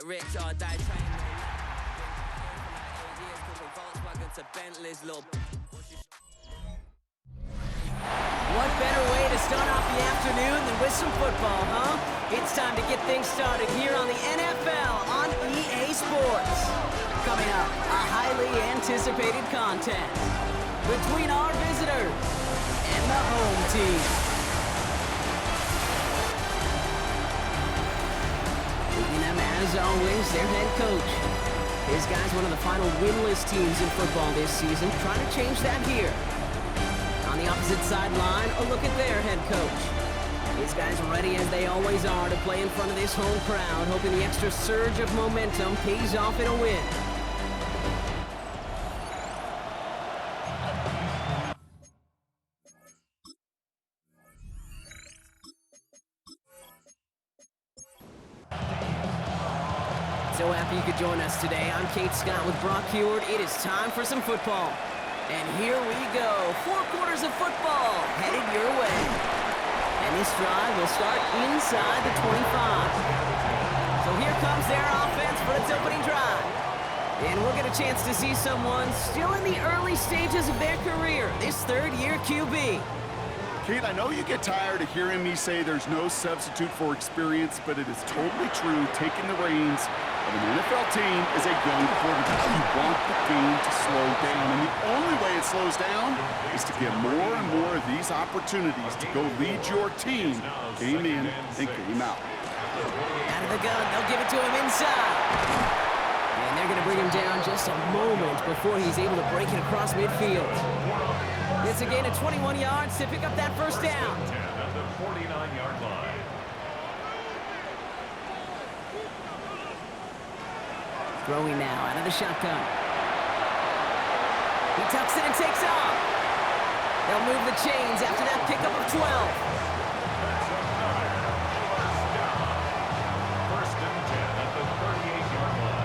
rich or die trying to years from Volkswagen to Bentley's, little. What better way to start off the afternoon than with some football, huh? It's time to get things started here on the NFL on EA Sports. Coming up, a highly anticipated contest between our visitors and the home team. Leading them, as always, their head coach. His guy's one of the final winless teams in football this season, trying to change that here. On the opposite sideline, a look at their head coach. These guys ready as they always are to play in front of this home crowd, hoping the extra surge of momentum pays off in a win. So happy you could join us today. I'm Kate Scott with Brock Heward. It is time for some football. And here we go. 4 quarters of football headed your way. And this drive will start inside the 25. So here comes their offense for its opening drive. And we'll get a chance to see someone still in the early stages of their career, this third-year QB. Kate, I know you get tired of hearing me say there's no substitute for experience, but it is totally true. Taking the reins of an NFL team is a young quarterback. You want the game to slow down, and the only way it slows down is to get more and more of these opportunities to go lead your team game in and game out. Out of the gun, they'll give it to him inside. And they're going to bring him down just a moment before he's able to break it across midfield. It's a gain of 21 yards to pick up that first down. At the 49-yard line. Throwing now out of the shotgun. He tucks it and takes off. They'll move the chains after that pickup of 12. First and 10 at the 38-yard line.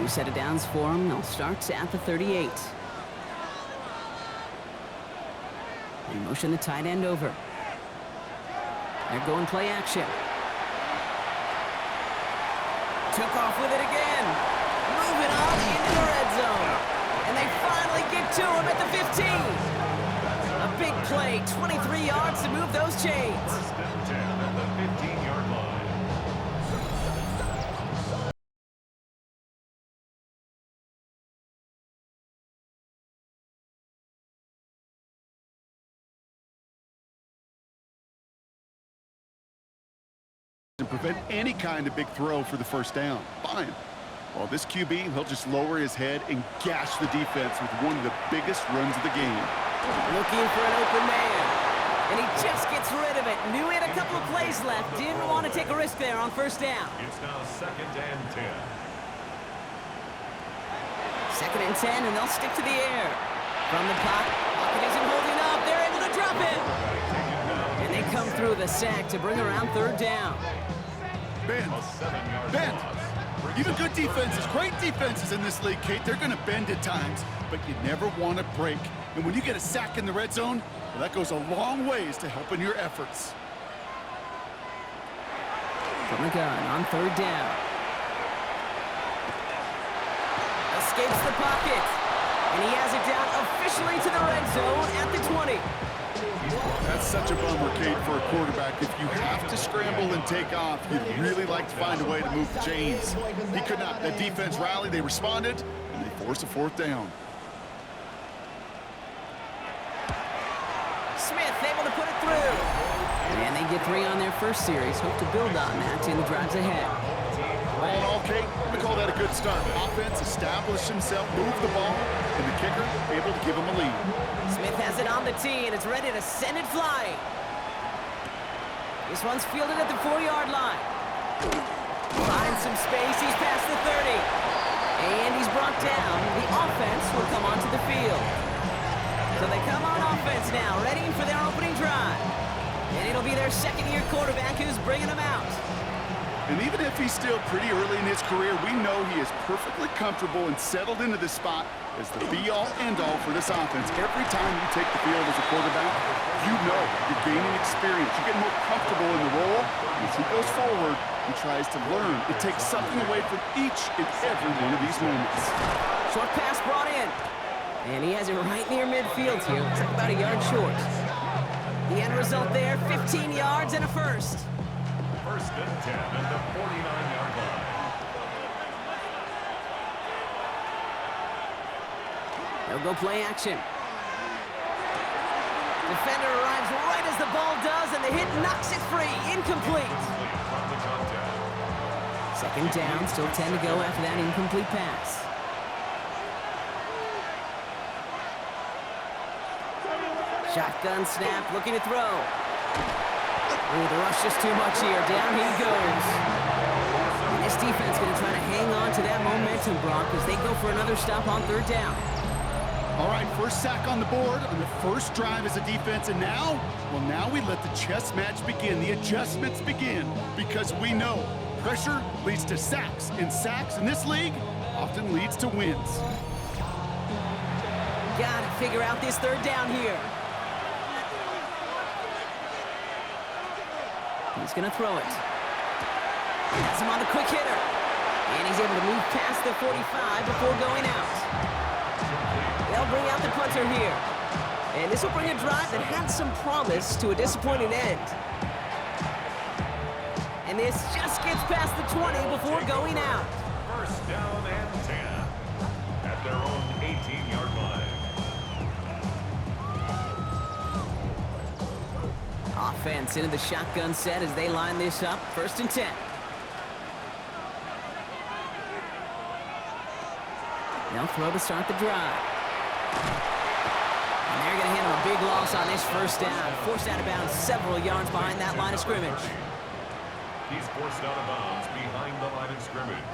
New set of downs for them. They'll start at the 38. They motion the tight end over. They're going play action. Took off with it again. Moving on into the red zone. And they finally get to him at the 15. A big play, 23 yards to move those chains. First and 10 at the 15-yard line. And prevent any kind of big throw for the first down. Fine. Well, this QB, he'll just lower his head and gash the defense with one of the biggest runs of the game. Looking for an open man. And he just gets rid of it. Knew he had a couple of plays left. Didn't want to take a risk there on first down. It's now second and 10. Second and 10, and they'll stick to the air. From the pocket isn't holding up. They're able to drop it. And they come through the sack to bring around third down. Bend. Even good defenses, great defenses in this league, Kate, they're going to bend at times, but you never want to break. And when you get a sack in the red zone, well, that goes a long ways to helping your efforts. From the gun on third down. Escapes the pocket. And he has it down officially to the red zone at the 20. That's such a bummer, Kate, for a quarterback. If you have to scramble and take off, you'd really like to find a way to move the chains. He could not. The defense rallied, they responded, and they forced a fourth down. Smith able to put it through. And they get 3 on their first series. Hope to build on that in the drives ahead. All in all, Kate, we call that a good start. Offense established himself, moved the ball, and the kicker able to give him a lead. Smith has it on the tee, and it's ready to send it flying. This one's fielded at the 4-yard line. Finds some space. He's past the 30. And he's brought down. The offense will come onto the field. So they come on offense now, ready for their opening drive. And it'll be their second-year quarterback who's bringing them out. And even if he's still pretty early in his career, we know he is perfectly comfortable and settled into this spot as the be-all, end-all for this offense. Every time you take the field as a quarterback, you know you're gaining experience. You get more comfortable in the role. As he goes goes forward and tries to learn and take something away from each and every one of these moments. Short pass brought in. And he has it right near midfield here. Looks like about a yard short. The end result there, 15 yards and a first. First and 10 at the 49-yard line. They'll go play action. Defender arrives right as the ball does, and the hit knocks it free. Incomplete. From the contact. Second down, still 10 to go after that incomplete pass. Shotgun snap, looking to throw. Ooh, the rush just too much here. Down he goes. And this defense going to try to hang on to that momentum, Brock, as they go for another stop on third down. All right, first sack on the board on the first drive as a defense, and now, well, now we let the chess match begin, the adjustments begin, because we know pressure leads to sacks, and sacks in this league often leads to wins. Got to figure out this third down here. He's going to throw it. Has him on the quick hitter. And he's able to move past the 45 before going out. They'll bring out the punter here. And this will bring a drive that had some promise to a disappointing end. And this just gets past the 20 before going out. First down and 10 at their own 18-yard line. Offense into the shotgun set as they line this up. First and 10. They'll throw to start the drive. And they're going to handle a big loss on this first down. Forced out of bounds several yards behind that line of scrimmage. He's forced out of bounds behind the line of scrimmage.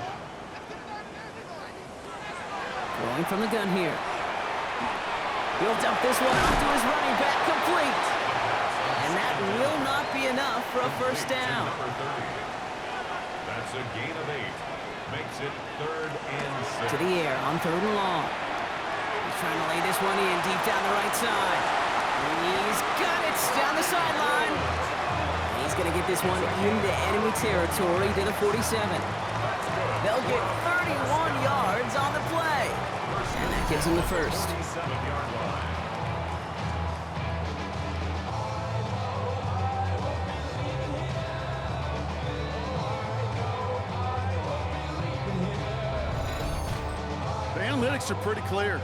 Throwing from the gun here. He'll dump this one off to his running back, complete. And that will not be enough for a first down. That's a gain of 8. Makes it 3rd and 6. To the air on 3rd and long. He's trying to lay this one in deep down the right side. He's got it down the sideline. He's going to get this one into enemy territory to the 47. They'll get 31 yards on the play. And that gives him the first. 7-yard line. The analytics are pretty clear.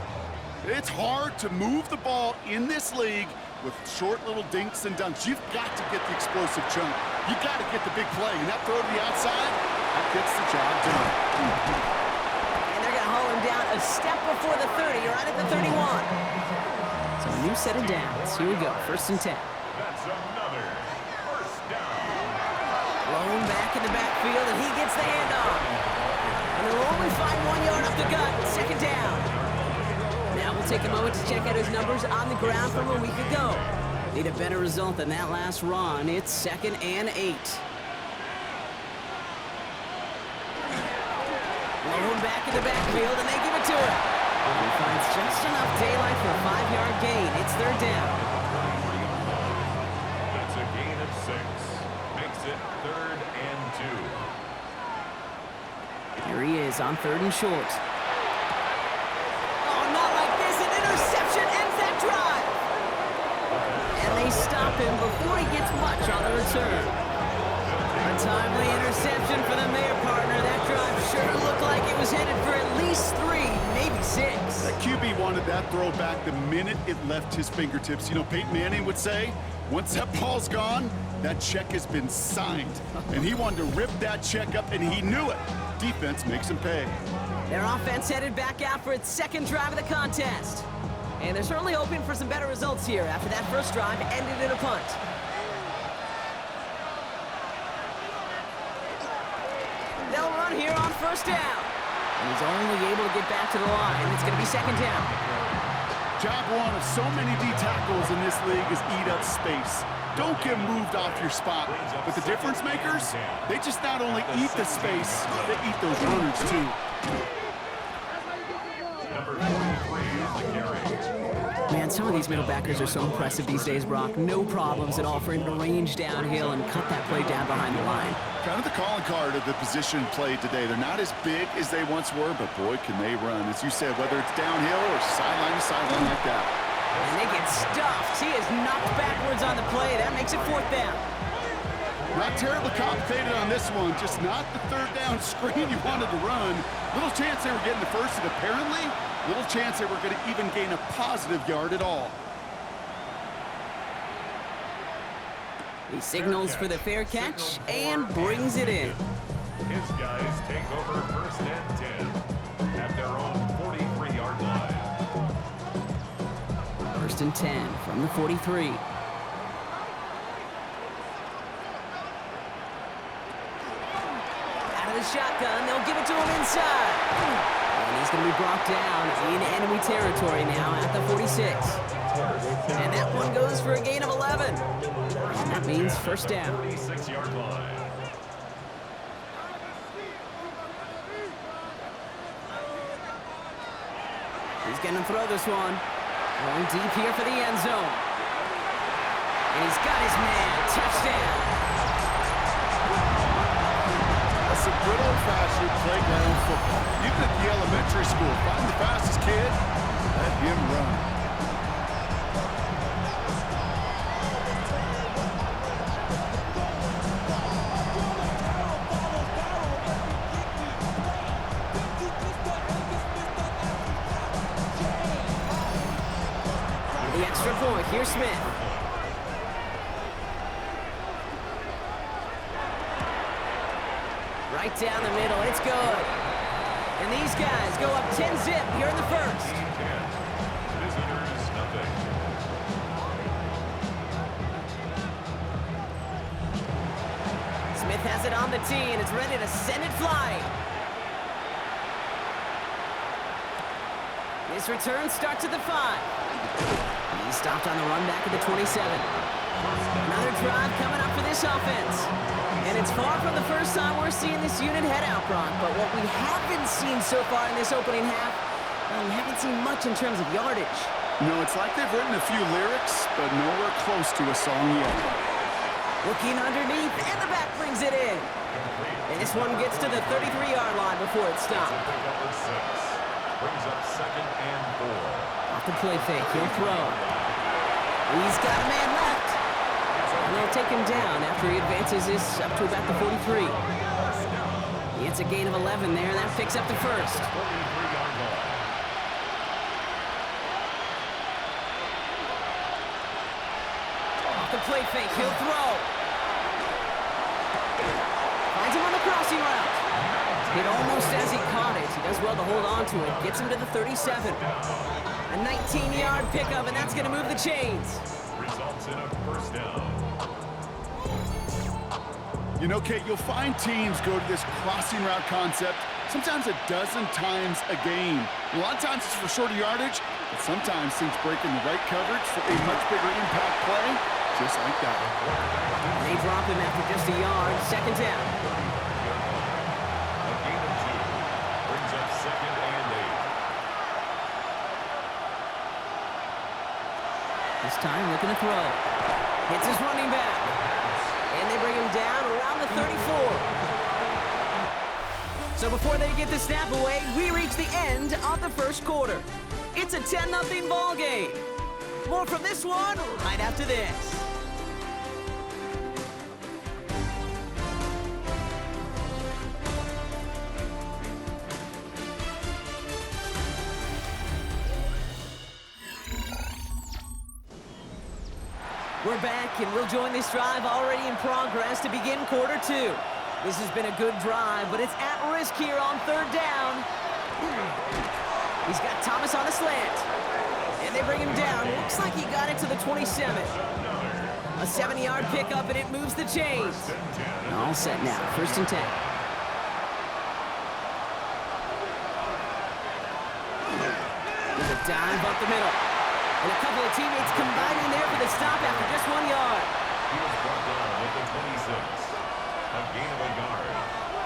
It's hard to move the ball in this league with short little dinks and dunks. You've got to get the explosive chunk. You got to get the big play. And that throw to the outside, that gets the job done. And they're going to haul him down a step before the 30, right at the 31. So a new set of downs. Here we go, first and 10. That's another first down. Blown back in the backfield, and he gets the handoff. And they'll only find 1 yard up the gut, second down. Now we'll take a moment to check out his numbers on the ground from a week ago. Need a better result than that last run. It's 2nd and 8. Blown back in the backfield, and they give it to him. He finds just enough daylight for a 5-yard gain. It's 3rd down. That's a gain of 6. Makes it 3rd and 2. Here he is on 3rd and short. Oh, not like this. An interception ends that drive. And they stop him before he gets much on the return. A timely interception for them there, partner. That drive sure looked like it was headed for at least 3, maybe 6. That QB wanted that throw back the minute it left his fingertips. You know, Peyton Manning would say, once that ball's gone, that check has been signed. And he wanted to rip that check up, and he knew it. Defense makes him pay. Their offense headed back out for its second drive of the contest. And they're certainly hoping for some better results here after that first drive ended in a punt. They'll run here on first down. And he's only able to get back to the line. It's going to be second down. Job one of so many D tackles in this league is eat up space. Don't get moved off your spot. But the difference makers, they just not only eat the space, they eat those runners too. Number 43 on the carry. Man, some of these middle backers are so impressive these days, Brock. No problems at all for him to range downhill and cut that play down behind the line. Kind of the calling card of the position played today. They're not as big as they once were, but boy, can they run. As you said, whether it's downhill or sideline to sideline like that. And they get stuffed. He is knocked backwards on the play. That makes it 4th down. Not terribly complicated on this one, just not the 3rd down screen you wanted to run. Little chance they were getting the first, and apparently, little chance they were going to even gain a positive yard at all. He signals for the fair catch and brings it in. His guys take over 1st and 10 at their own 43-yard line. 1st and 10 from the 43. Shotgun, they'll give it to him inside. And he's going to be brought down in enemy territory now at the 46. And that one goes for a gain of 11. And that means 1st down. 36-yard line. He's going to throw this one. Going deep here for the end zone. And he's got his man. Touchdown. Some good old-fashioned playground football. Even at the elementary school, find the fastest kid, let him run. The extra point. Here's Smith. Right down the middle, it's good. And these guys go up 10-zip here in the 1st. Visitors, nothing. Smith has it on the tee, and it's ready to send it flying. His return starts at the 5. He's stopped on the run back at the 27. Another drive coming up for this offense. And it's far from the first time we're seeing this unit head out, Brock. But what we haven't seen so far in this opening half, well, we haven't seen much in terms of yardage. No, it's like they've written a few lyrics, but nowhere close to a song yet. Looking underneath, and the back brings it in. And this one gets to the 33-yard line before it stops. Brings up 2nd and 4. Off the play fake, he'll throw. He's got a man left. And they'll take him down after he advances this up to about the 43. It's a gain of 11 there. That picks up the 1st. 43-yard line. Off the play fake, he'll throw. Finds him on the crossing route. Hit almost as he caught it. He does well to hold on to it. Gets him to the 37. A 19-yard pickup, and that's going to move the chains. Results in a 1st down. You know, Kate, you'll find teams go to this crossing route concept sometimes a dozen times a game. A lot of times it's for shorter yardage, but sometimes teams break in the right coverage for a much bigger impact play, just like that. They drop him after just a yard. 2nd down. A gain of 2. Brings up 2nd and 8. This time looking to throw. Hits his running back. And they bring him down around the 34. So before they get the snap away, we reach the end of the 1st quarter. It's a 10-0 ball game. More from this one right after this. We're back, and we'll join this drive already in progress to begin quarter 2. This has been a good drive, but it's at risk here on 3rd down. He's got Thomas on a slant, and they bring him down. Looks like he got it to the 27. A 7-yard pickup, and it moves the chains. All set now, 1st and 10. There's a dive up the middle. And a couple of teammates combining there for the stop after just 1 yard. He was brought down at the 26. A gain of a yard.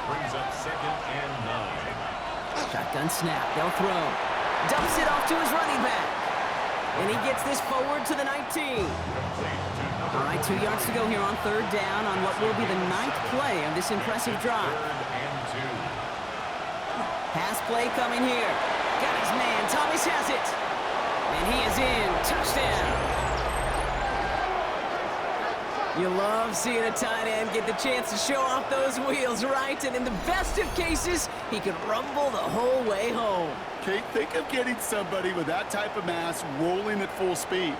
Brings up 2nd and 9. Shotgun snap. They'll throw. Dumps it off to his running back. And he gets this forward to the 19. All right, 2 yards to go here on third down on what will be the 9th play of this impressive drive. Pass play coming here. Got his man. Thomas has it. And he is in. Touchdown. You love seeing a tight end get the chance to show off those wheels, right? And in the best of cases, he could rumble the whole way home. Kate, think of getting somebody with that type of mass rolling at full speed.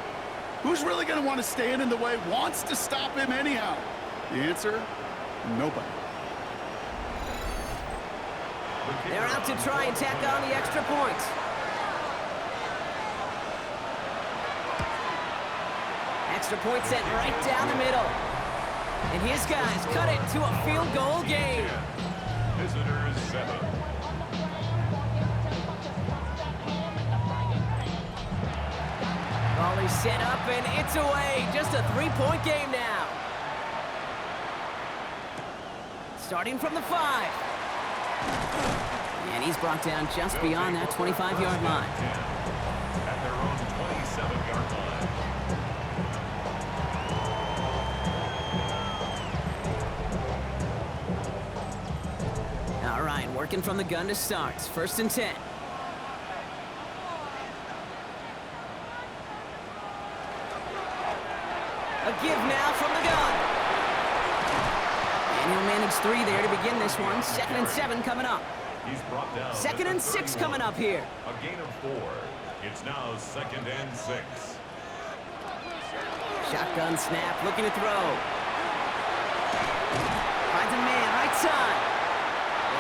Who's really going to want to stand in the way, wants to stop him anyhow? The answer, nobody. They're out to try and tack on the extra point. Extra point sent right down the middle. And his guys cut it to a field goal game. Visitors 7. Ball is set up and it's away. Just a 3-point game now. Starting from the 5. And he's brought down just beyond that 25-yard line. At their own 27-yard line. All right, working from the gun to start. 1st and 10. A give now from the gun. And he'll manage 3 there to begin this one. 2nd and 7 coming up. He's brought down 2nd and 6 coming up here. A gain of 4. It's now 2nd and 6. Shotgun snap, looking to throw. Finds a man, right side.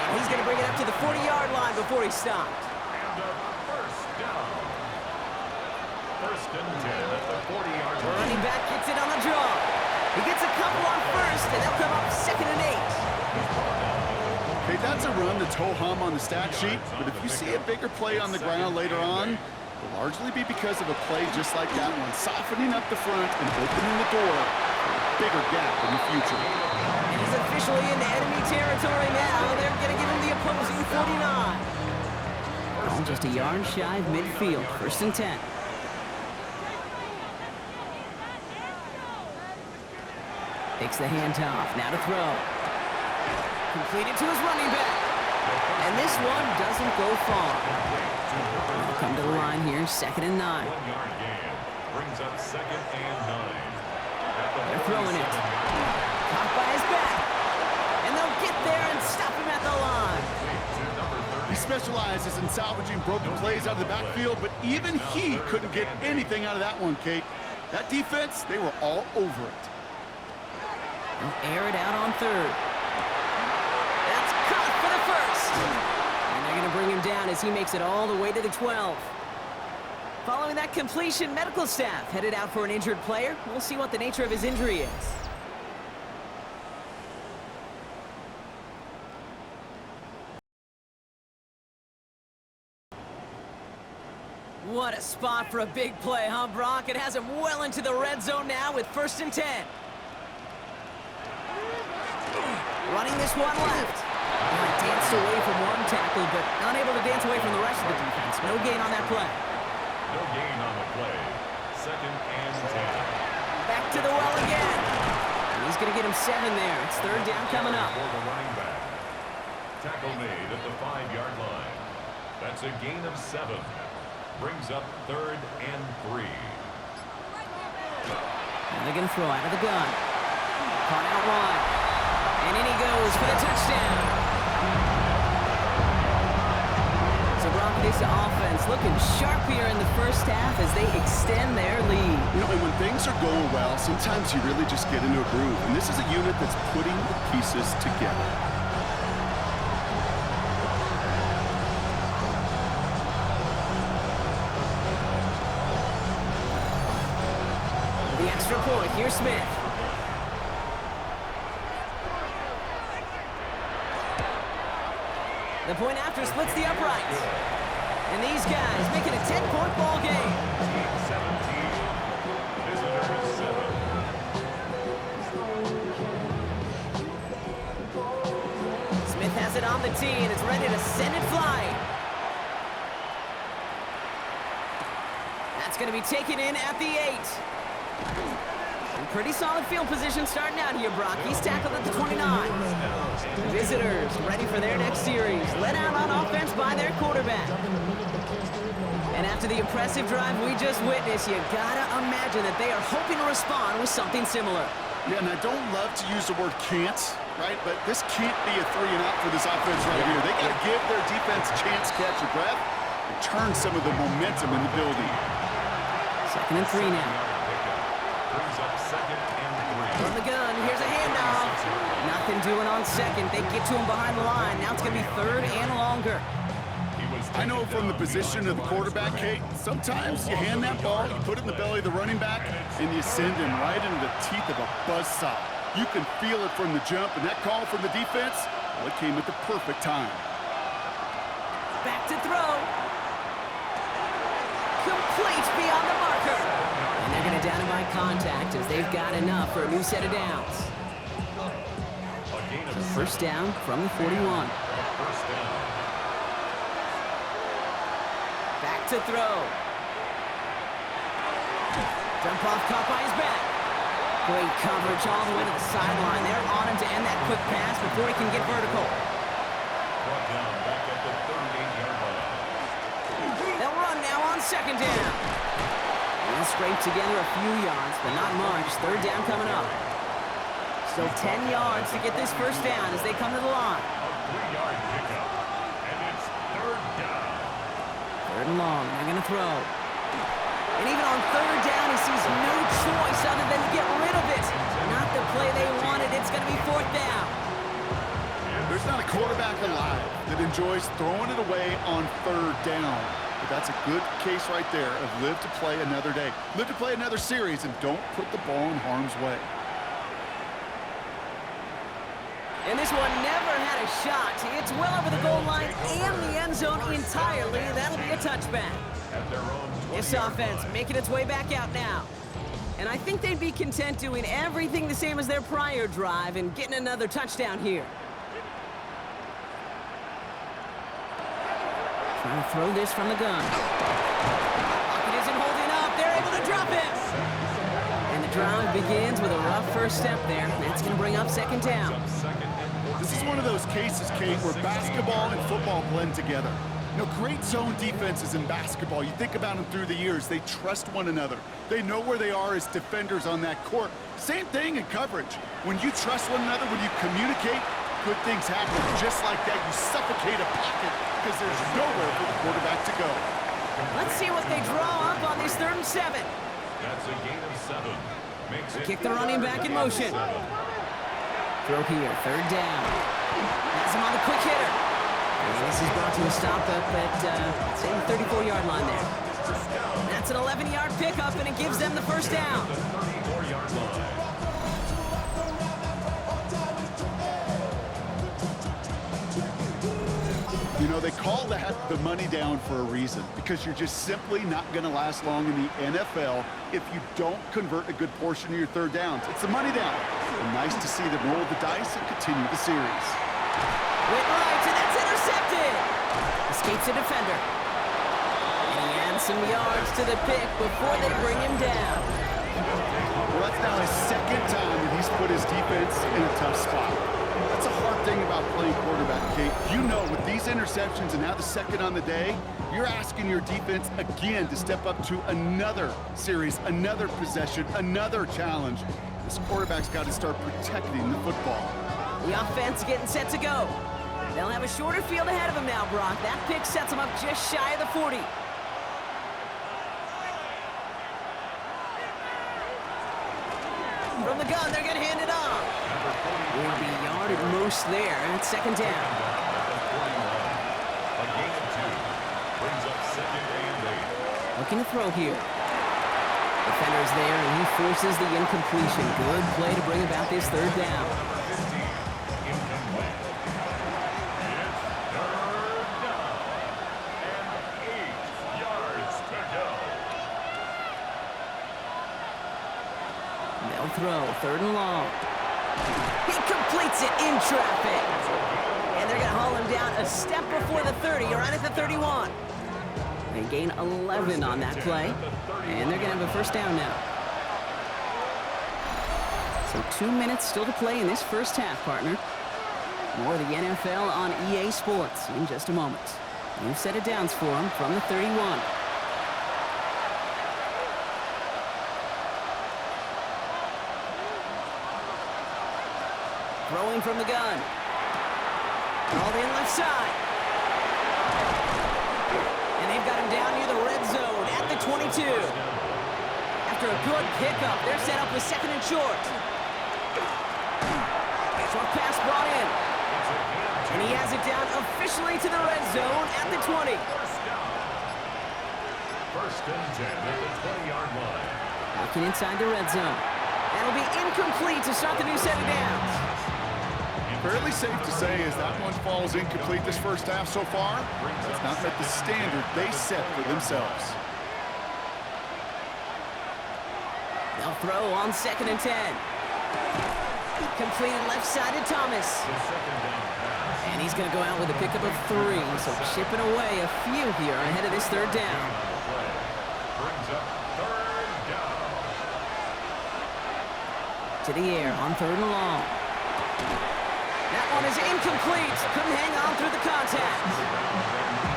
And he's going to bring it up to the 40-yard line before he stopped. And a first down. 1st and 10 at the 40-yard line. Running back gets it on the draw. He gets a couple on 1st, and they'll come up 2nd and 8. Hey, that's a run that's ho-hum on the stat sheet, but if you see a bigger play on the ground later on, it'll largely be because of a play just like that one, softening up the front and opening the door for a bigger gap in the future. And he's officially into enemy territory now. They're going to give him the opposing 49. Oh, just a yard shy of midfield. 1st and 10. Takes the handoff. Now to throw. Completed to his running back. And this one doesn't go far. They'll come to the line here. 2nd and 9. 1-yard gain brings up 2nd and 9. They're throwing it. Caught by his back. And they'll get there and stop him at the line. He specializes in salvaging broken plays out of the backfield, but even he couldn't get anything out of that one, Kate. That defense, they were all over it. They'll air it out on 3rd. That's caught for the 1st. And they're going to bring him down as he makes it all the way to the 12. Following that completion, medical staff headed out for an injured player. We'll see what the nature of his injury is. What a spot for a big play, huh, Brock? It has him well into the red zone now with 1st and 10. Running this one left. Danced away from one tackle, but unable to dance away from the rest of the defense. No gain on that play. No gain on the play. 2nd and 10. Back to the well again. And he's going to get him 7 there. It's 3rd down coming up. For the running back. Tackle made at the 5-yard line. That's a gain of 7. Brings up 3rd and 3. And they're going to throw out of the gun. Caught out wide. And in he goes for the touchdown. So Brock, this offense looking sharp here in the 1st half as they extend their lead. You know, and when things are going well, sometimes you really just get into a groove. And this is a unit that's putting the pieces together. The extra point, here's Smith. The point after splits the uprights. And these guys making a 10-point ball game. 17. Visitors 7. Smith has it on the tee and is ready to send it flying. That's It's going to be taken in at the 8. Pretty solid field position starting out here, Brock. He's tackled at the 29. Visitors ready for their next series. Led out on offense by their quarterback. And after the impressive drive we just witnessed, you gotta imagine that they are hoping to respond with something similar. Yeah, and I don't love to use the word can't, right? But this can't be a 3-and-out for this offense right here. They got to give their defense a chance to catch a breath and turn some of the momentum in the building. 2nd and 3 now. Brings up 2nd and 3. From the gun, here's a handoff. Nothing doing on 2nd. They get to him behind the line. Now it's going to be 3rd and longer. I know from the position of the quarterback, Kate, sometimes you hand that ball, you put it in the belly of the running back, and you send him right into the teeth of a buzzsaw. You can feel it from the jump, and that call from the defense, well, it came at the perfect time. Back to throw. Complete beyond the marker. And they're going to down him by contact as they've got enough for a new set of downs. So 1st down from the 41. Back to throw. Dump off caught by his back. Great coverage all the way to the sideline. They're on him to end that quick pass before he can get vertical. Brought down back at the 38-yard line. They'll run now on 2nd down. And they'll scrape together a few yards, but not much. 3rd down coming up. Still 10 yards to get this 1st down as they come to the line. A 3-yard pickup, and it's 3rd down. 3rd and long, they're going to throw. And even on 3rd down, he sees no choice other than to get rid of it. Not the play they wanted. It's going to be 4th down. There's not a quarterback alive that enjoys throwing it away on 3rd down. But that's a good case right there of live to play another day. Live to play another series and don't put the ball in harm's way. And this one never had a shot. It's well over the goal line and the end zone entirely. That'll be a touchback. This offense making its way back out now. And I think they'd be content doing everything the same as their prior drive and getting another touchdown here. Trying to throw this from the gun. Pocket isn't holding up. They're able to drop it. And the drive begins with a rough first step there. That's going to bring up 2nd down. This is one of those cases, Kate, where basketball and football blend together. You know, great zone defenses in basketball, you think about them through the years, they trust one another. They know where they are as defenders on that court. Same thing in coverage. When you trust one another, when you communicate, good things happen. Just like that, you suffocate a pocket because there's nowhere for the quarterback to go. Let's see what they draw up on this 3rd and 7. That's a gain of 7. Makes it Kick the running back in motion. Throw here, 3rd down. Has him on the quick hitter. And this is brought to a stop up at, say, the 34-yard line there. That's an 11-yard pickup, and it gives them the 1st down. the 34-yard line. You know, they call that the money down for a reason, because you're just simply not going to last long in the NFL if you don't convert a good portion of your 3rd downs. It's the money down. And nice to see them roll the dice and continue the series. Went right, and that's intercepted. Escapes a defender. And he adds some yards to the pick before they bring him down. Well, that's now his 2nd time that he's put his defense in a tough spot. That's a hard thing about playing quarterback, Kate. You know, with these interceptions and now the 2nd on the day, you're asking your defense again to step up to another series, another possession, another challenge. This quarterback's got to start protecting the football. The offense getting set to go. They'll have a shorter field ahead of them now, Brock. That pick sets them up just shy of the 40. From the gun, they're going to hand it off. Will be yarded most there, and it's 2nd down. A gain of 2. Brings up 2nd and 8. Looking to throw here. Defender's there, and he forces the incompletion. Good play to bring about this 3rd down. Incomplete. It's 3rd down. And 8 yards to go. They'll throw, 3rd and long. He completes it in traffic. And they're going to haul him down a step before the 30, right at the 31. They gain 11 on that play, and they're going to have a first down now. So 2 minutes still to play in this first half, partner. More of the NFL on EA Sports in just a moment. New set of downs for them from the 31. Throwing from the gun. Called in left side. And they've got him down near the red zone at the 22. After a good pickup, they're set up with second and short. Short pass brought in. And he has it down officially to the red zone at the 20. First and 10 at the 20-yard line. Looking inside the red zone. That'll be incomplete to start the new set of downs. Fairly safe to say as that one falls incomplete this first half so far, it's not met the standard they set for themselves. They'll throw on second and 10. Completed left side to Thomas. And he's going to go out with a pickup of 3, so chipping away a few here ahead of this third down. Brings up third down. To the air on third and long. That one is incomplete. Couldn't hang on through the contact.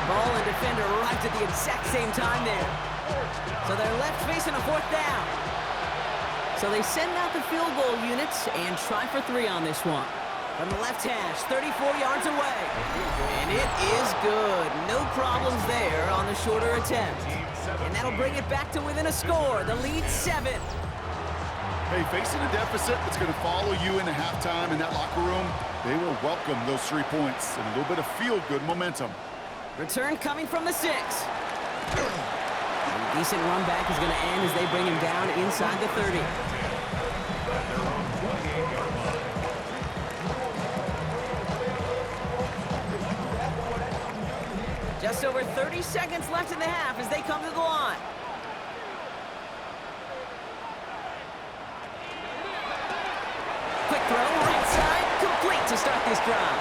Ball and defender arrived at the exact same time there. So they're left facing a fourth down. So they send out the field goal units and try for 3 on this one. From the left hash, 34 yards away. And it is good. No problems there on the shorter attempt. And that'll bring it back to within a score. The lead 7. Hey, facing a deficit that's going to follow you into halftime in that locker room, they will welcome those 3 points and a little bit of feel-good momentum. Return coming from the 6. A decent run back is going to end as they bring him down inside the 30. Just over 30 seconds left in the half as they come to the line. Quick throw, right side, complete to start this drive.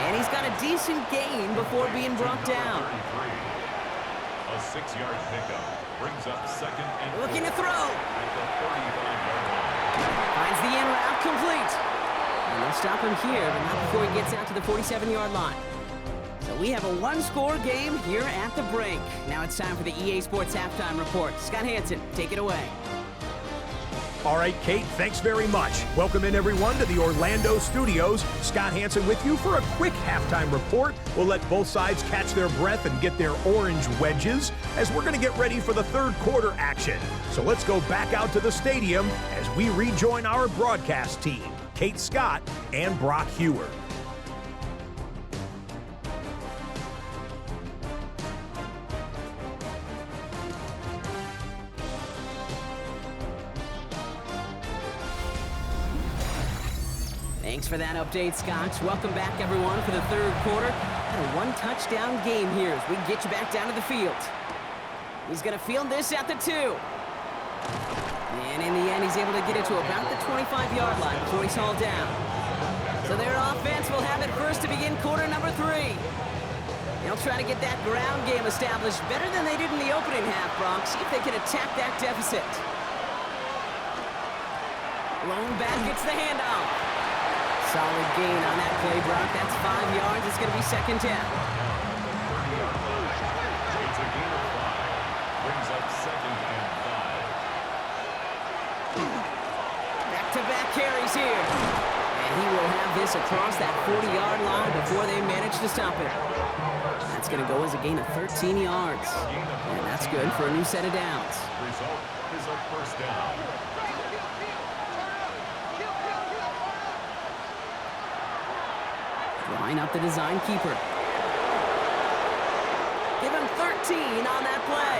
And he's got a decent gain before being brought down. A 6-yard pickup brings up second and 4. Looking to throw. At the 35-yard line. Finds the in route complete. And they'll stop him here, but not before he gets out to the 47-yard line. So we have a 1-score game here at the break. Now it's time for the EA Sports Halftime Report. Scott Hansen, take it away. All right, Kate, thanks very much. Welcome in, everyone, to the Orlando studios. Scott Hansen with you for a quick halftime report. We'll let both sides catch their breath and get their orange wedges as we're going to get ready for the third quarter action. So let's go back out to the stadium as we rejoin our broadcast team, Kate Scott and Brock Heward. Thanks for that update, Scott. Welcome back, everyone, for the third quarter. And a 1-touchdown game here as we get you back down to the field. He's going to field this at the 2. And in the end, he's able to get it to about the 25-yard line before he's hauled down. So their offense will have it first to begin quarter number 3. They'll try to get that ground game established better than they did in the opening half, Brock. See if they can attack that deficit. Lone back gets the handoff. Solid gain on that play, Brock. That's 5 yards. It's going to be second down. It's a gain of 5. Brings up second and 5. Back-to-back carries here. And he will have this across that 40-yard line before they manage to stop it. That's going to go as a gain of 13 yards. And that's good for a new set of downs. Result is a first down. Line up the design keeper. Give him 13 on that play.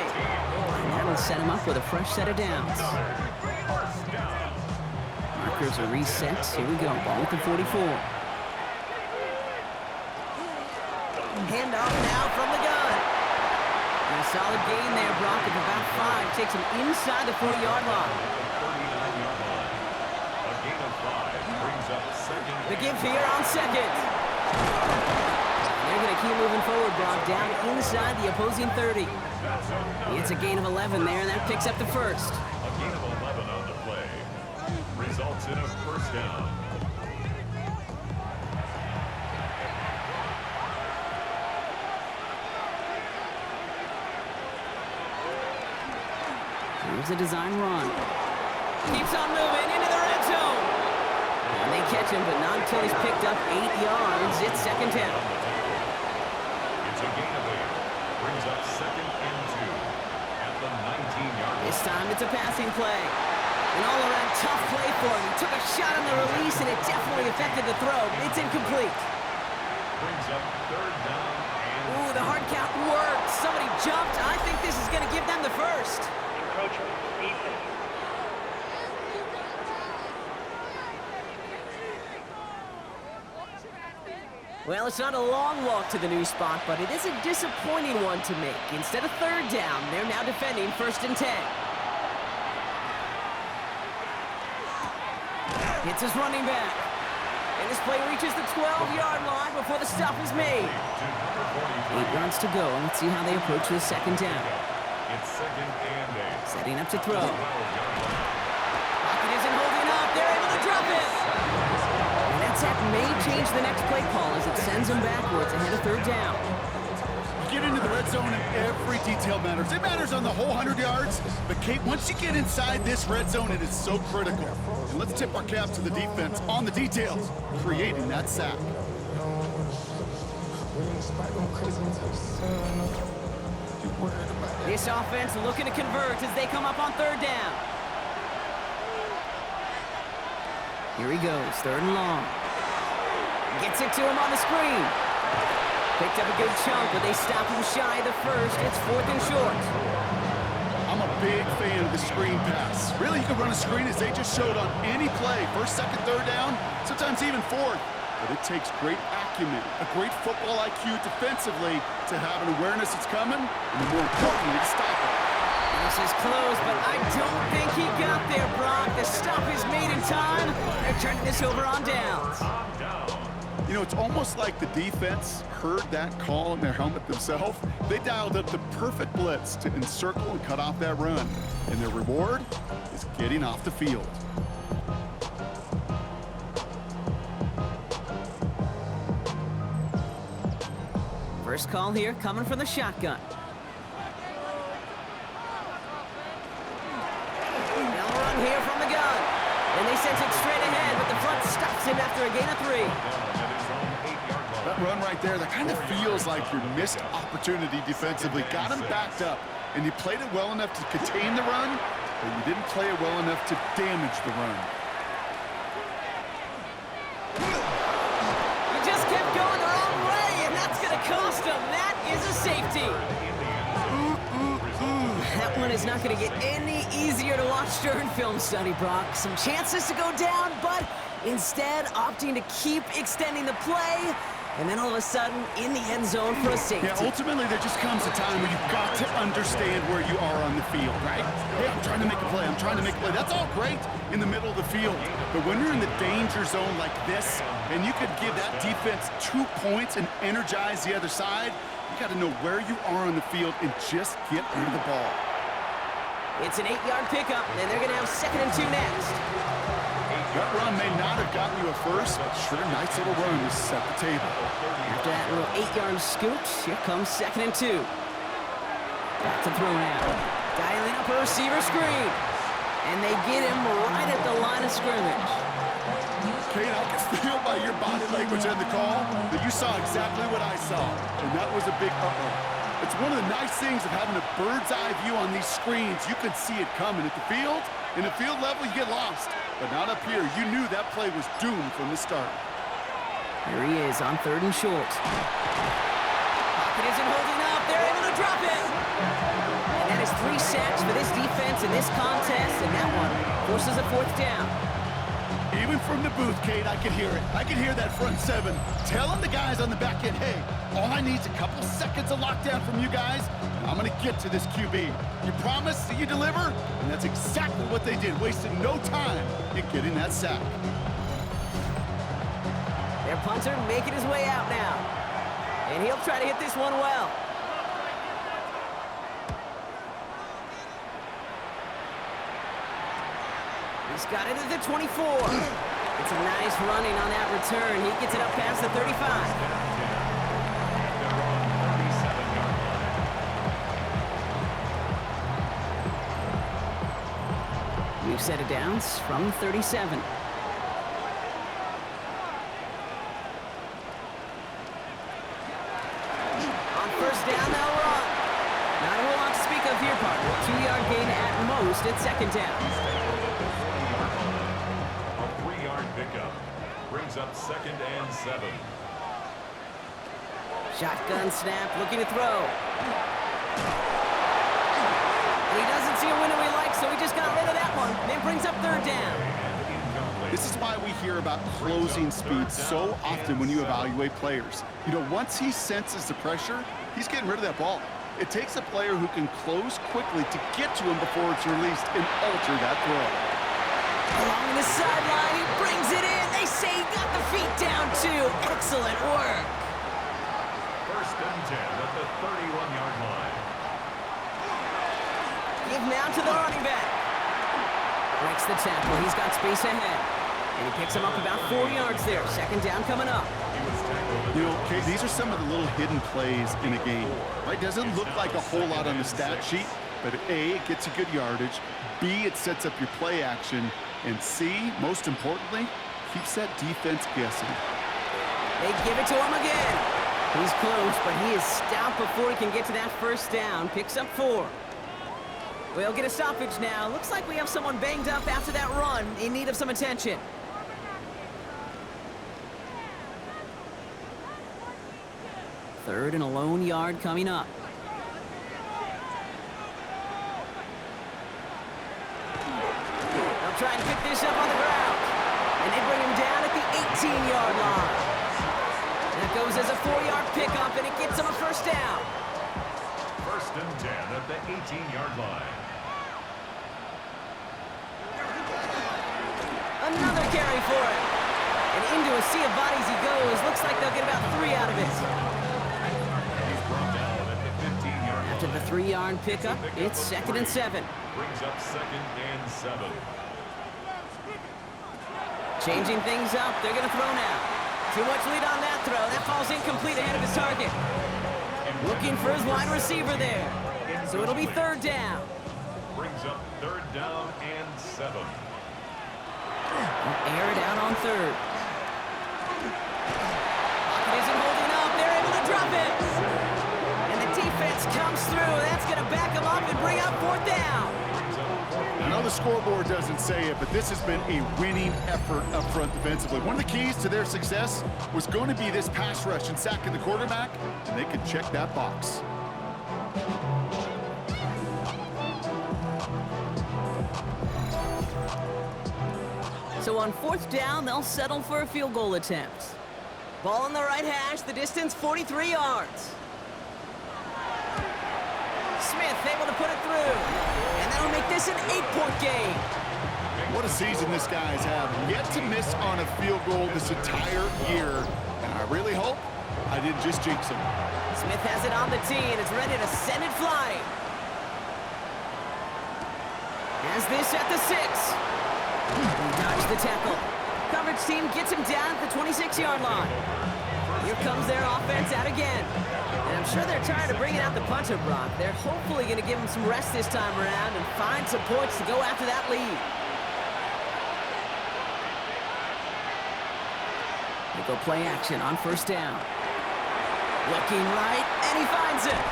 And that'll set him up with a fresh set of downs. Markers are reset. Here we go. Ball at the 44. Handoff now from the gun. And a solid gain there, Brock, of about 5. Takes him inside the 40-yard line. A gain of 5 brings up second. The give here on second. They're going to keep moving forward, Brock, down inside the opposing 30. It's a gain of 11 there, and that picks up the first. A gain of 11 on the play results in a first down. Here's a design run. Keeps on moving into the red zone. And they catch him, but not until he's picked up 8 yards. It's second down. It's a gain of 8. Brings up second and 2 at the 19-yard line. This time it's a passing play. An all-around tough play for him. He took a shot on the release, and it definitely affected the throw. It's incomplete. Brings up third down and... Ooh, the hard count worked. Somebody jumped. I think this is going to give them the first. Encroachment, defense. Well, it's not a long walk to the new spot, but it is a disappointing one to make. Instead of third down, they're now defending first and 10. It's his running back. And this play reaches the 12-yard line before the stop is made. 8 yards to go, and let's see how they approach this second down. It's second and 8. Setting up to throw. Pocket isn't holding up. They're able to drop it. And that sack may change the next play call as it sends them backwards ahead of third down. You get into the red zone and every detail matters. It matters on the whole 100 yards. But, Kate, once you get inside this red zone, it is so critical. And let's tip our cap to the defense on the details, creating that sack. This offense looking to convert as they come up on third down. Here he goes, third and long. Gets it to him on the screen. Picked up a good chunk, but they stop him shy of the first. It's fourth and short. I'm a big fan of the screen pass. Really, you can run a screen as they just showed on any play. First, second, third down, sometimes even fourth. But it takes great acumen, a great football IQ defensively to have an awareness it's coming, and more importantly, to stop it. This is close, but I don't think he got there, Brock. The stop is made in time. They're turning this over on downs. You know, it's almost like the defense heard that call in their helmet themselves. They dialed up the perfect blitz to encircle and cut off that run. And their reward is getting off the field. First call here coming from the shotgun. They'll run here from the gun. And they sent it straight ahead, but the front stops him after a gain of 3. That run right there, that kind of feels like your missed opportunity defensively. Got him backed up, and you played it well enough to contain the run, but you didn't play it well enough to damage the run. He just kept going the wrong way, and that's going to cost him. That is a safety. That one is not going to get any easier to watch during film study, Brock. Some chances to go down, but instead opting to keep extending the play. And then all of a sudden, in the end zone for a safety. Yeah, ultimately, there just comes a time where you've got to understand where you are on the field, right? Hey, I'm trying to make a play. I'm trying to make a play. That's all great in the middle of the field. But when you're in the danger zone like this, and you could give that defense 2 points and energize the other side, you got to know where you are on the field and just get rid of the ball. It's an 8-yard pickup, and they're going to have second and 2 next. That run may not have gotten you a first, but sure, nice little run to set the table. After that little 8-yard scoot, here comes second and 2. Back to throw now. Dialing up a receiver screen. And they get him right at the line of scrimmage. Kate, I can feel by your body language and the call that you saw exactly what I saw. And that was a big uh-oh. It's one of the nice things of having a bird's eye view on these screens. You can see it coming at the field. In the field level, you get lost. But not up here. You knew that play was doomed from the start. Here he is on third and short. Pocket isn't holding up. They're able to drop it. And that is 3 sacks for this defense in this contest. And that one forces a fourth down. Even from the booth, Kate, I can hear it. I can hear that front 7 telling the guys on the back end, hey, all I need is a couple seconds of lockdown from you guys, and I'm going to get to this QB. You promise that you deliver? And that's exactly what they did, wasting no time in getting that sack. Their punter making his way out now. And he'll try to hit this one well. He's got it at the 24. It's a nice running on that return. He gets it up past the 35. New set of downs from 37. On first down, they'll run. Not a whole lot to speak of here, partner. 2-yard gain at most at second down. A 3-yard pickup brings up 2nd and 7. Shotgun snap, looking to throw. And he doesn't see a window he likes, so he just got rid of that one. Then brings up 3rd down. This is why we hear about closing speed so often when you evaluate players. You know, once he senses the pressure, he's getting rid of that ball. It takes a player who can close quickly to get to him before it's released and alter that throw. Along the sideline, he brings it in. They say he got the feet down, too. Excellent work. 1st and 10 at the 31-yard line. Give now to the running back. Breaks the tackle. He's got space ahead. And he picks him up about 4 yards there. 2nd down coming up. You know, okay, these are some of the little hidden plays in a game, right? Doesn't look like a whole lot on the stat sheet, but A, it gets you good yardage. B, it sets up your play action. And C, most importantly, keeps that defense guessing. They give it to him again. He's close, but he is stopped before he can get to that 1st down. Picks up 4. We'll get a stoppage now. Looks like we have someone banged up after that run, in need of some attention. Third and a lone yard coming up. They'll try and pick this up on the ground. And they bring him down at the 18-yard line. That goes as a 4-yard pickup, and it gets him a 1st down. 1st and 10 at the 18-yard line. Another carry for him. And into a sea of bodies he goes. Looks like they'll get about 3 out of it. He's brought down at the 15-yard line. After the 3-yard pickup, it's 2nd and 7. Brings up 2nd and 7. Changing things up. They're going to throw now. Too much lead on that throw. That falls incomplete ahead of his target. Looking for his wide receiver there. So it'll be 3rd down. Brings up 3rd down and 7. Air it out on 3rd. Pocket isn't holding up. They're able to drop it. And the defense comes through. That's going to back them up and bring up 4th down. I know the scoreboard doesn't say it, but this has been a winning effort up front defensively. One of the keys to their success was going to be this pass rush and sacking the quarterback, and they could check that box. So on 4th down, they'll settle for a field goal attempt. Ball on the right hash, the distance 43 yards. Smith able to put it through. And that'll make this an 8-point game. What a season this guy's had. Yet to miss on a field goal this entire year. And I really hope I didn't just jinx him. Smith has it on the tee, and it's ready to send it flying. Has this at the 6. He dodged the tackle. Coverage team gets him down at the 26-yard line. Here comes their offense out again. And I'm sure they're tired of bringing out the punter, Brock. They're hopefully going to give him some rest this time around and find some points to go after that lead. They go play action on 1st down. Looking right, and he finds it.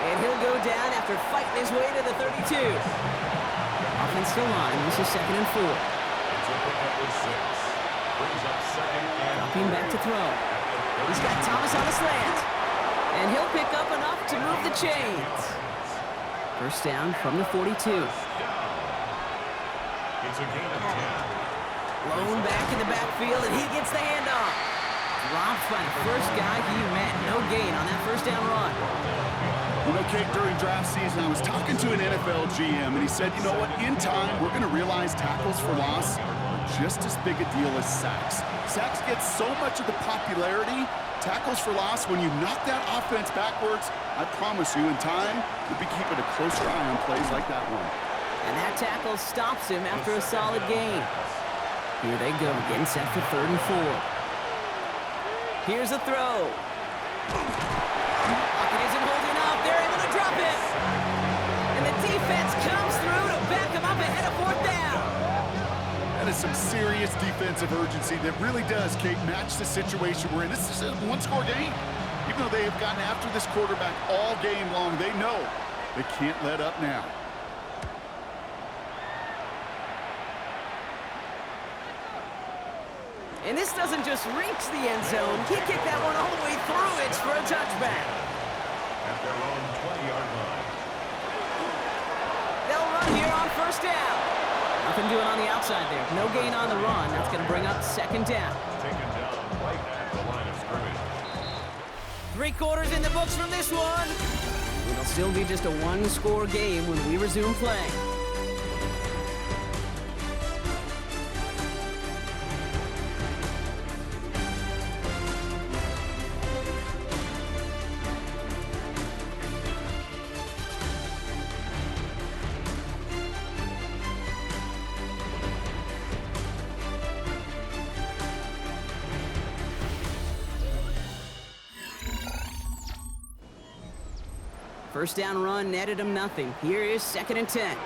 And he'll go down after fighting his way to the 32. Offensive line, this is 2nd and 4. Dropping back to throw. He's got Thomas on a slant. And he'll pick up enough to move the chains. 1st down from the 42. It's a gain of 10. Lone back in the backfield, and he gets the handoff. Dropped by the first guy he met. No gain on that 1st down run. You know, Kate, during draft season, I was talking to an NFL GM, and he said, you know what, in time, we're going to realize tackles for loss just as big a deal as sacks. Sacks get so much of the popularity. Tackles for loss, when you knock that offense backwards, I promise you in time, you'll be keeping a closer eye on plays like that one. And that tackle stops him after a solid gain. Here they go, getting set for 3rd and 4. Here's a throw. Pocket isn't holding up. They're able to drop it. And the defense comes through to back him up ahead of 4th down. That is some serious defensive urgency that really does, Kate, match the situation we're in. This is a one-score game. Even though they have gotten after this quarterback all game long, they know they can't let up now. And this doesn't just reach the end zone. He kicked that one all the way through. It's for a touchback. At their own 20-yard line. They'll run here on 1st down. Nothing doing on the outside there. No gain on the run. That's going to bring up 2nd down. Taken down right at the line of scrimmage. 3 quarters in the books from this one. It'll still be just a one-score game when we resume play. First down run netted him nothing. Here is 2nd and 10.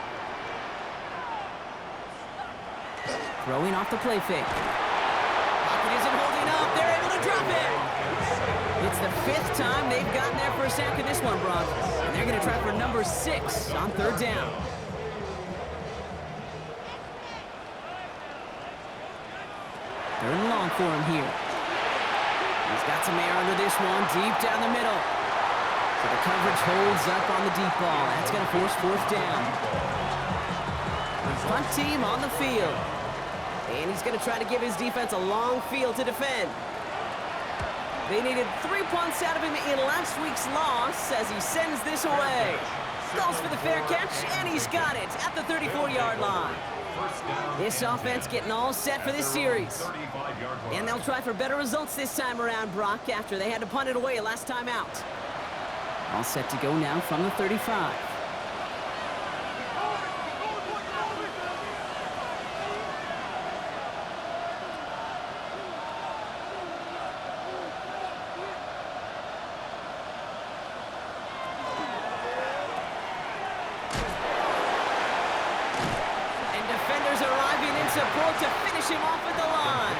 Throwing off the play fake. Pocket isn't holding up. They're able to drop it. It's the 5th time they've gotten there for a sack in this one, Brock. And they're going to try for number 6 on 3rd down. Third and long for him here. He's got some air under this one, deep down the middle. So the coverage holds up on the deep ball. That's going to force 4th down. Punt team on the field. And he's going to try to give his defense a long field to defend. They needed 3 punts out of him in last week's loss as he sends this away. Goes for the fair catch, and he's got it at the 34-yard line. This offense getting all set for this series. And they'll try for better results this time around, Brock, after they had to punt it away last time out. All set to go now from the 35. And defenders arriving in support to finish him off at the line.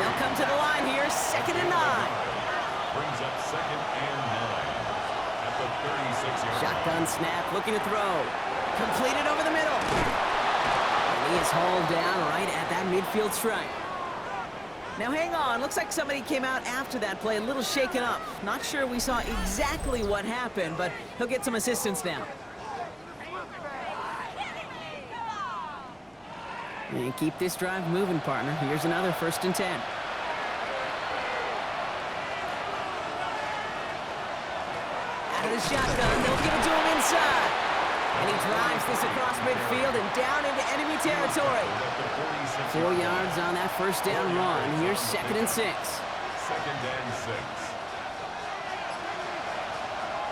They'll come to the line here, 2nd and 9. Brings up 2nd and 9 at the 36-yard line. Shotgun snap, looking to throw. Completed over the middle. And he is hauled down right at that midfield stripe. Now hang on, looks like somebody came out after that play a little shaken up. Not sure we saw exactly what happened, but he'll get some assistance now. And keep this drive moving, partner. Here's another 1st and 10. Out of the shotgun, they'll give it to him inside. And he drives this across midfield and down into enemy territory. 4 yards on that 1st down run. Here's 2nd and 6. 2nd and 6.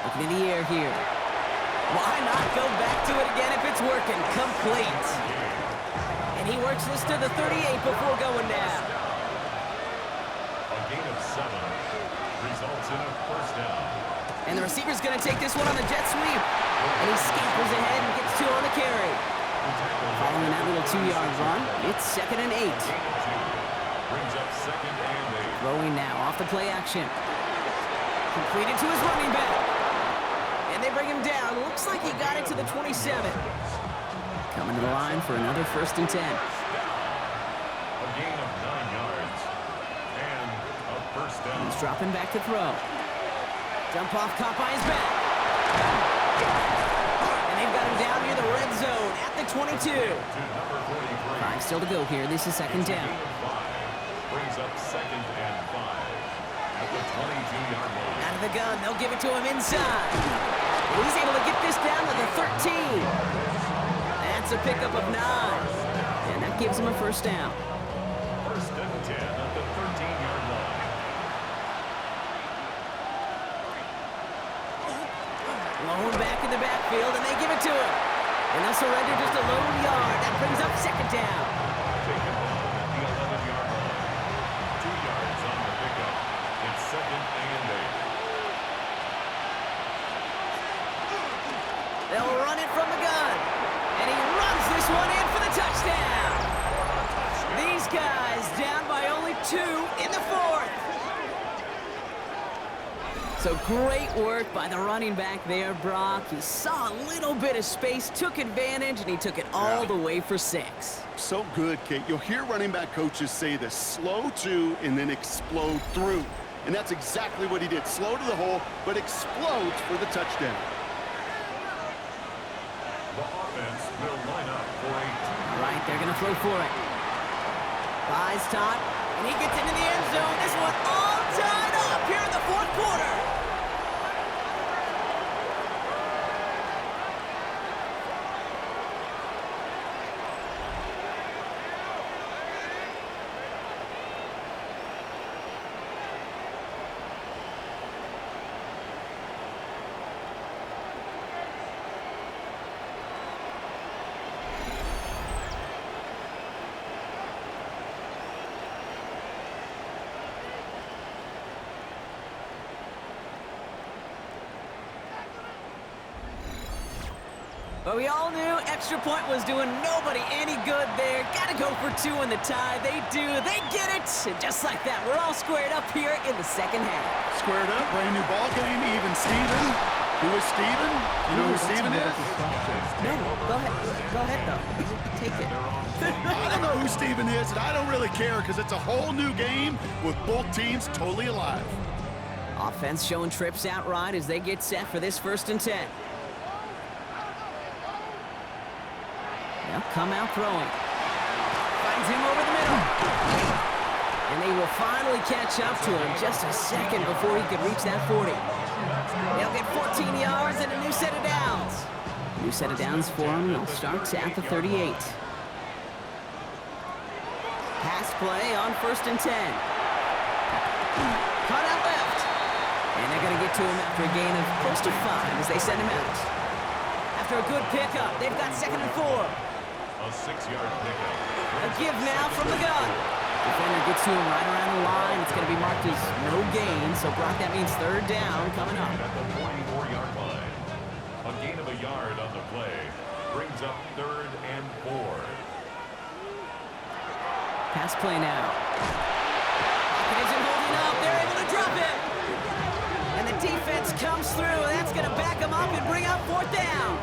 Looking in the air here. Why not go back to it again if it's working? Complete. And he works this to the 38 before going down. A gain of 7 results in a 1st down. And the receiver's going to take this one on the jet sweep. And he scampers ahead and gets 2 on the carry. Following that little 2-yard run, it's 2nd and 8. Gain of 2 brings up 2nd and 8. Throwing now off the play action. Completed to his running back. And they bring him down. Looks like he got it to the 27. Coming to the line for another 1st and 10. A gain of 9 yards and a 1st down. He's dropping back to throw. Dump off caught by his back. And they've got him down near the red zone at the 22. To number 43. 5 still to go here. This is 2nd down. Gain of 5 brings up 2nd and 5 at the 22-yard line. Out of the gun, they'll give it to him inside. And he's able to get this down to the 13. That's a pickup of 9. And that that gives him a first down. First and 10 at the 13-yard line. Lone back in the backfield, and they give it to him. And they'll surrender just a lone yard. That brings up second down. Taken on at the 11-yard line. 2 yards on the pickup. It's second and 8. They'll run it from the gun. And he runs this one in for the touchdown. These guys down by only 2 in the fourth. So great work by the running back there, Brock. He saw a little bit of space, took advantage, and he took it all the way for 6. So good, Kate. You'll hear running back coaches say this: slow to and then explode through. And that's exactly what he did. Slow to the hole, but explodes for the touchdown. The offense will line up for a All right, they're going to throw for it. Buys top, and he gets into the end zone. This one all tied up here in the fourth quarter. But we all knew extra point was doing nobody any good there. Got to go for 2 in the tie. They do. They get it. And just like that, we're all squared up here in the second half. Squared up, brand new ball game, even Steven. Who is Steven? You know who Steven is? No, go ahead. Go ahead, though. Take it. I don't know who Steven is, and I don't really care because it's a whole new game with both teams totally alive. Offense showing trips out right as they get set for this first and 10. They'll come out throwing. Finds him over the middle. And they will finally catch up to him just a second before he could reach that 40. They'll get 14 yards and a new set of downs. New set of downs for him. They'll start at the 38. Pass play on first and 10. Cut out left. And they're going to get to him after a gain of close to 5 as they send him out. After a good pickup, they've got second and 4. A 6-yard pickup. A give now from the gun. Defender gets to him right around the line. It's going to be marked as no gain. So, Brock, that means third down coming up. At the 44-yard line. A gain of a yard on the play brings up third and 4. Pass play now. Pocket isn't holding up. They're able to drop it. And the defense comes through. That's going to back them up and bring up fourth down.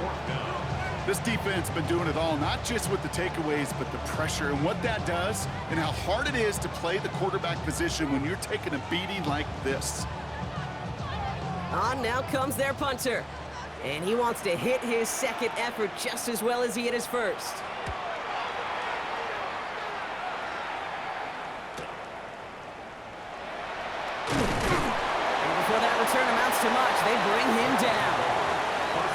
This defense been doing it all, not just with the takeaways, but the pressure and what that does and how hard it is to play the quarterback position when you're taking a beating like this. On now comes their punter. And he wants to hit his second effort just as well as he hit his first. And before that return amounts to much, they bring him down.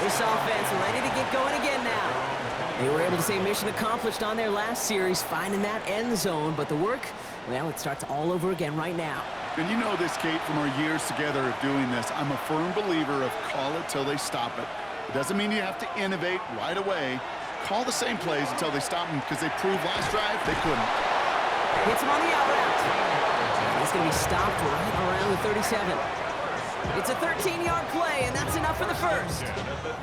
This offense ready to get going again now. They were able to say mission accomplished on their last series, finding that end zone. But the work, well, it starts all over again right now. And you know this, Kate, from our years together of doing this. I'm a firm believer of call it till they stop it. It doesn't mean you have to innovate right away. Call the same plays until they stop them, because they proved last drive they couldn't. Hits him on the out route. He's going to be stopped right around the 37. It's a 13-yard play, and that's enough for the first.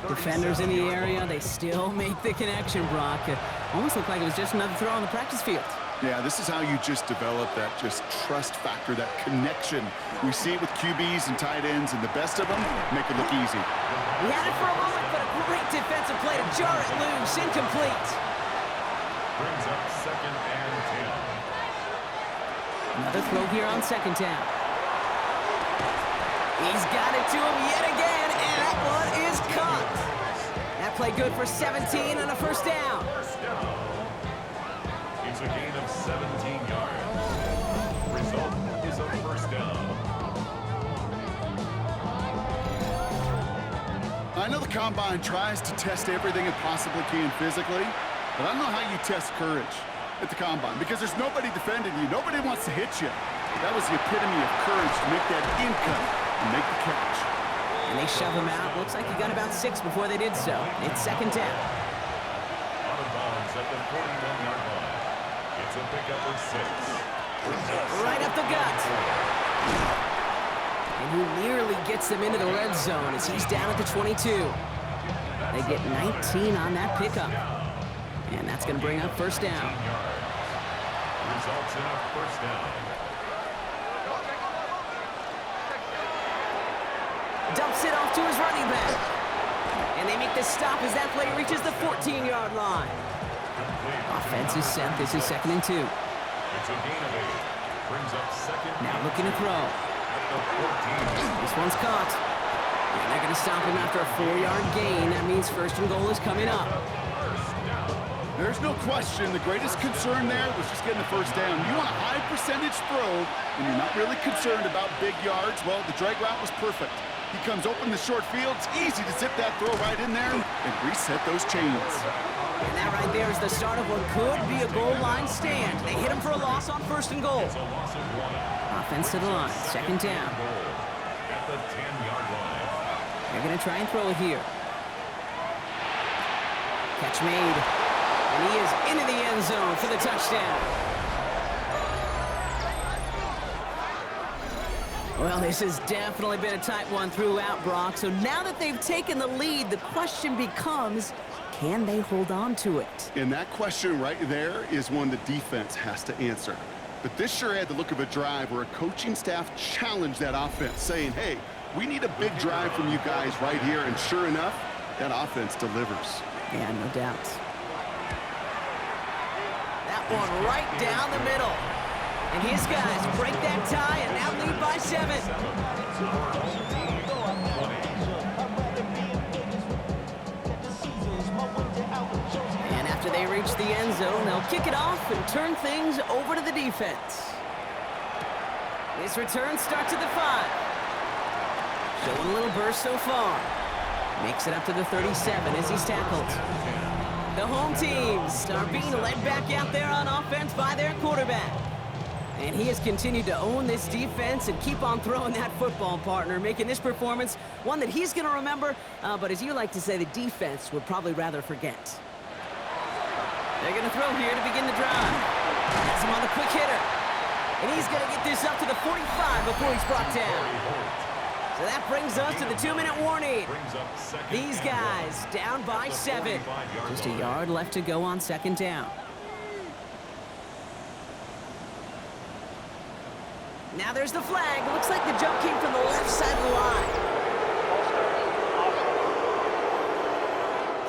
Defenders in the area, they still make the connection, Brock. It almost looked like it was just another throw on the practice field. Yeah, this is how you just develop that just trust factor, that connection. We see it with QBs and tight ends, and the best of them make it look easy. He had it for a moment, but a great defensive play to jar it loose. Incomplete. Brings up second and 10. Another throw here on second down. He's got it to him yet again, and that one is caught. That play good for 17 and a first down. It's a gain of 17 yards. Result is a first down. I know the Combine tries to test everything it possibly can physically, but I don't know how you test courage. at the combine because there's nobody defending you. Nobody wants to hit you. That was the epitome of courage to make that in cut and make the catch. And they shove him out. Looks like he got about 6 before they did so. It's second down. Out of bounds at the 41-yard line. It's a pickup of 6. Right up the gut. And he nearly gets them into the red zone as he's down at the 22. They get 19 on that pickup. And that's going to bring up first down. Results in a first down. Dumps it off to his running back. And they make the stop as that play reaches the 14-yard line. Offense is set. This is 2nd and 2. It's a gain of 8. Brings up second. Now looking to throw. At the 14. This one's caught. And they're going to stop him after a 4-yard gain. That means first and goal is coming up. There's no question the greatest concern there was just getting the first down. You want a high percentage throw, and you're not really concerned about big yards. Well, the drag route was perfect. He comes open the short field. It's easy to zip that throw right in there and reset those chains. And that right there is the start of what could be a goal line stand. They hit him for a loss on first and goal. It's a loss of 1. Offense to the line. Second down. At the 10-yard line. They're going to try and throw it here. Catch made. And he is into the end zone for the touchdown. Well, this has definitely been a tight one throughout, Brock. So now that they've taken the lead, the question becomes, can they hold on to it? And that question right there is one the defense has to answer. But this sure had the look of a drive where a coaching staff challenged that offense, saying, hey, we need a big drive from you guys right here. And sure enough, that offense delivers. Yeah, no doubt. That one right down the middle. And his guys break that tie and now lead by 7. And after they reach the end zone, they'll kick it off and turn things over to the defense. This return starts at the 5. Showing a little burst so far. Makes it up to the 37 as he's tackled. The home teams are being led back out there on offense by their quarterback. And he has continued to own this defense and keep on throwing that football, partner, making this performance one that he's going to remember, but as you like to say, the defense would probably rather forget. They're going to throw here to begin the drive. Has him on the quick hitter. And he's going to get this up to the 45 before he's brought down. So that brings us to the 2-minute warning. These guys down by 7. Just a yard left to go on second down. Now there's the flag. Looks like the jump came from the left side of the line.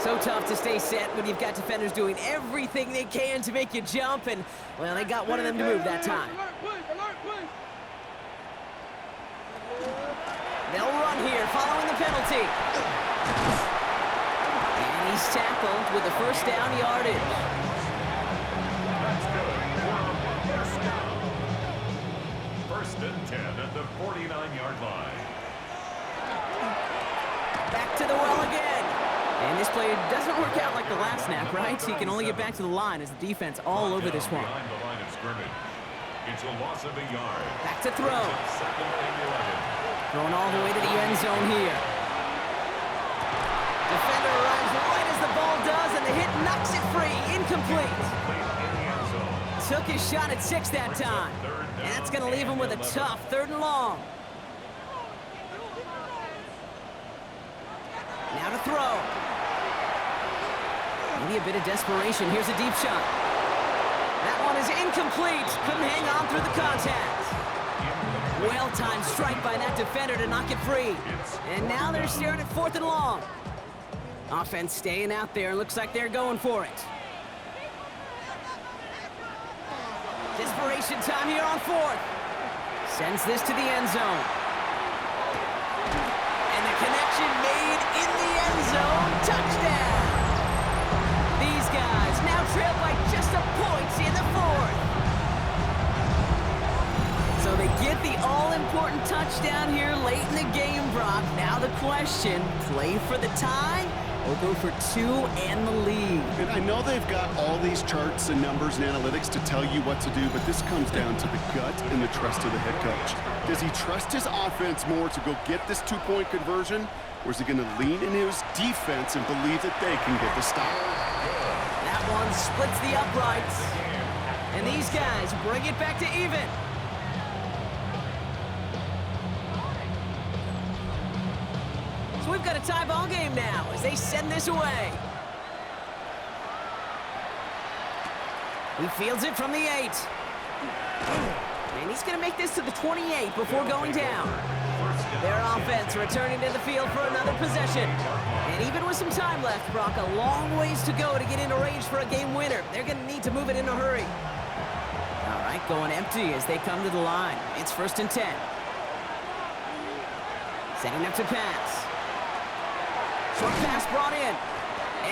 So tough to stay set when you've got defenders doing everything they can to make you jump, and, well, they got one of them to move that time. They'll run here following the penalty. And he's tackled with the first down yardage. First and 10 at the 49-yard line. Back to the well again. And this play doesn't work out like the last snap, right? So you can only get back to the line as the defense all over this one. Behind the line of scrimmage. It's a loss of a yard. Back to throw. Second and 11. Throwing all the way to the end zone here. Defender arrives right as the ball does, and the hit knocks it free. Incomplete. Took his shot at 6 that time. And that's going to leave him with a tough 3rd and long. Now to throw. Maybe a bit of desperation. Here's a deep shot. That one is incomplete. Couldn't hang on through the contact. Well-timed strike by that defender to knock it free. And now they're staring at 4th and long. Offense staying out there. Looks like they're going for it. Desperation time here on 4th. Sends this to the end zone. And the connection made in the end zone. Touchdown! These guys now trail by just a point in the 4th. So they get the all-important touchdown here late in the game, Brock. Now the question, play for the tie will go for 2 and the lead. And I know they've got all these charts and numbers and analytics to tell you what to do, but this comes down to the gut and the trust of the head coach. Does he trust his offense more to go get this 2-point conversion, or is he going to lean in his defense and believe that they can get the stop? That one splits the uprights. And these guys bring it back to even. So we've got a tie ball game now as they send this away. He fields it from the 8. And he's going to make this to the 28 before going down. Their offense returning to the field for another possession. And even with some time left, Brock, a long ways to go to get into range for a game winner. They're going to need to move it in a hurry. All right, going empty as they come to the line. It's 1st and 10. Setting up to pass. Short pass brought in.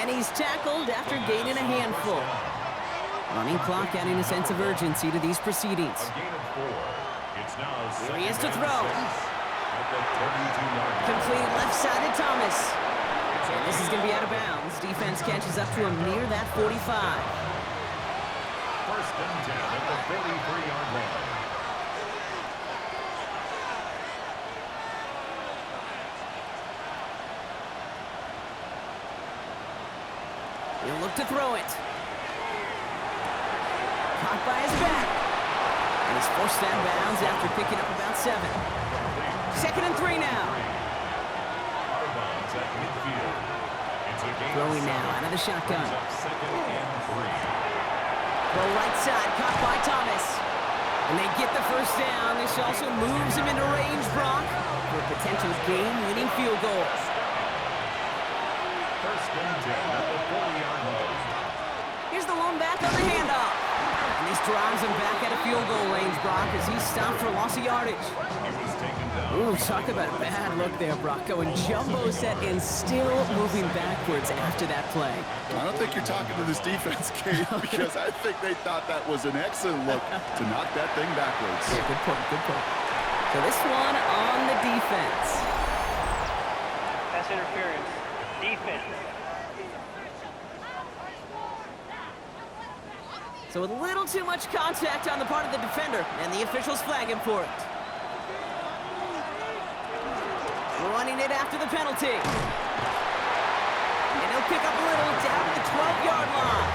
And he's tackled after gaining a handful. Running clock adding a sense of urgency to these proceedings. A gain of 4. It's now Here he is to 2nd throw. and 6 at the 32-yard line. Complete left-sided Thomas. And this is going to be out of bounds. Defense catches up to him near that 45. 1st and 10 at the 43-yard line. He'll look to throw it. Caught by his back. And he's forced out of bounds after picking up about 7. 2nd and 3 now. Out of bounds at midfield. It's a gain of Throwing 7. now out of the shotgun. Brings up 2nd and 3. Throw right side, caught by Thomas. And they get the first down. This also moves him into range, Brock, for a potential game-winning field goal. 1st and 10 at the 40-yard line. Here's the lone back on the handoff. And this drives him back at a field goal range, Brock, as he's stopped for loss of yardage. He was taken down. Ooh, talk about a bad look there, Brock. Going jumbo set and still moving backwards after that play. I don't think you're talking to this defense, Kate, because I think they thought that was an excellent look to knock that thing backwards. Yeah, good point, good point. So this one on the defense. Pass interference. Defense. So with a little too much contact on the part of the defender, and the officials flag him for it. Running it after the penalty. And he'll pick up a little down at the 12-yard line.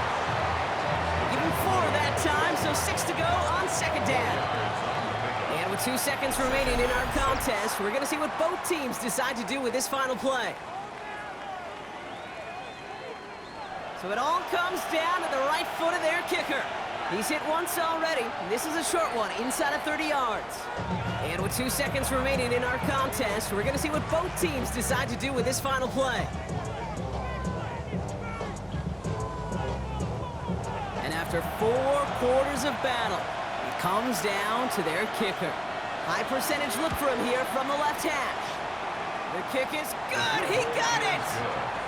Give him 4 that time, so 6 to go on 2nd down. And with 2 seconds remaining in our contest, we're going to see what both teams decide to do with this final play. So it all comes down to the right foot of their kicker. He's hit once already. This is a short one, inside of 30 yards. And with 2 seconds remaining in our contest, we're going to see what both teams decide to do with this final play. And after 4 quarters of battle, it comes down to their kicker. High percentage look for him here from the left hash. The kick is good. He got it.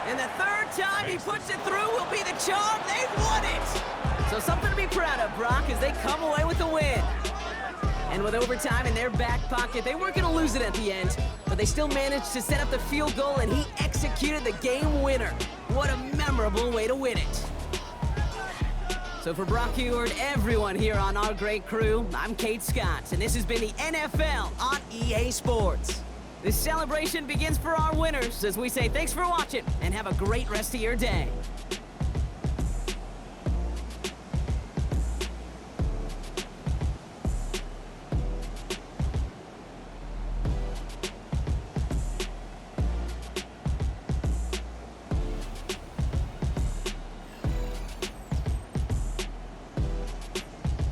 And the 3rd time he puts it through will be the charm. They won it. So something to be proud of, Brock, as they come away with the win. And with overtime in their back pocket, they weren't going to lose it at the end, but they still managed to set up the field goal, and he executed the game winner. What a memorable way to win it. So for Brock Heward, everyone here on our great crew, I'm Kate Scott, and this has been the NFL on EA Sports. This celebration begins for our winners as we say thanks for watching and have a great rest of your day.